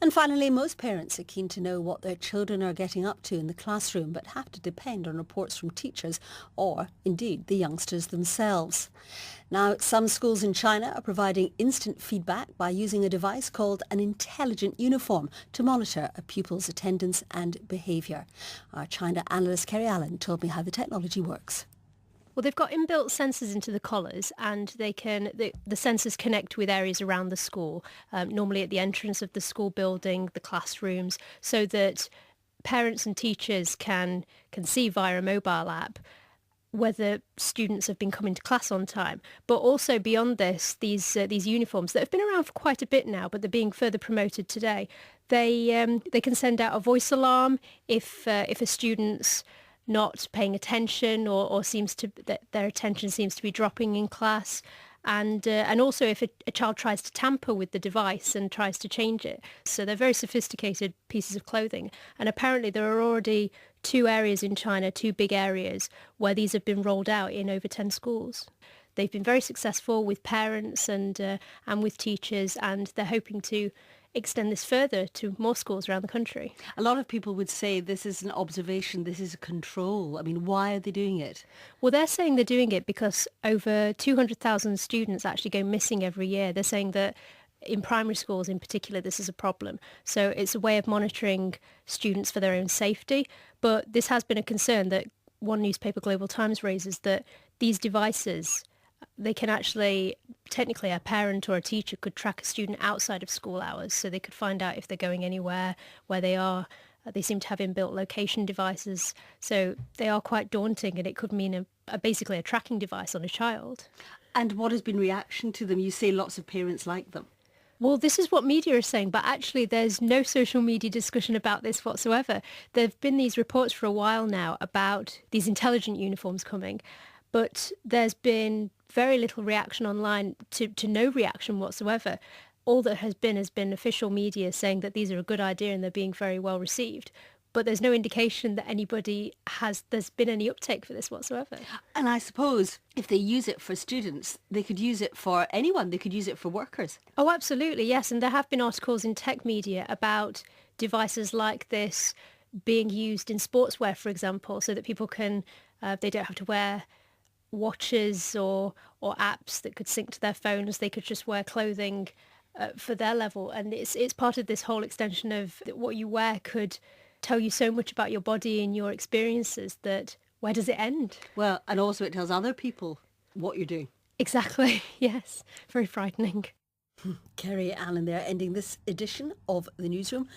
And finally, most parents are keen to know what their children are getting up to in the classroom, but have to depend on reports from teachers or, indeed, the youngsters themselves. Now, some schools in China are providing instant feedback by using a device called an intelligent uniform to monitor a pupil's attendance and behaviour. Our China analyst Kerry Allen told me how the technology works. Well, they've got inbuilt sensors into the collars, and the sensors connect with areas around the school, normally at the entrance of the school building, the classrooms, so that parents and teachers can see via a mobile app whether students have been coming to class on time. But also beyond this, these uniforms that have been around for quite a bit now, but they're being further promoted today. They can send out a voice alarm if a student's not paying attention or that their attention seems to be dropping in class. And also if a child tries to tamper with the device and tries to change it. So they're very sophisticated pieces of clothing. And apparently there are already two areas in China, two big areas, where these have been rolled out in over 10 schools. They've been very successful with parents and with teachers, and they're hoping to extend this further to more schools around the country. A lot of people would say this is an observation, this is a control. I mean, why are they doing it? Well, they're saying they're doing it because over 200,000 students actually go missing every year. They're saying that in primary schools in particular, this is a problem. So it's a way of monitoring students for their own safety. But this has been a concern that one newspaper, Global Times, raises, that these devices, they can actually, technically a parent or a teacher could track a student outside of school hours, so they could find out if they're going anywhere, where they are. They seem to have inbuilt location devices, so they are quite daunting, and it could mean basically a tracking device on a child. And what has been reaction to them? You say lots of parents like them. Well, this is what media is saying, but actually there's no social media discussion about this whatsoever. There have been these reports for a while now about these intelligent uniforms coming, but there's been very little reaction online to no reaction whatsoever. All that has been official media saying that these are a good idea and they're being very well received. But there's no indication that there's been any uptake for this whatsoever. And I suppose if they use it for students, they could use it for anyone. They could use it for workers. Oh, absolutely, yes. And there have been articles in tech media about devices like this being used in sportswear, for example, so that people they don't have to wear watches or apps that could sync to their phones. They could just wear clothing for their level. And it's part of this whole extension of what you wear could tell you so much about your body and your experiences that where does it end? Well, and also it tells other people what you're doing. Exactly, yes. Very frightening. Kerry Allen there, ending this edition of The Newsroom.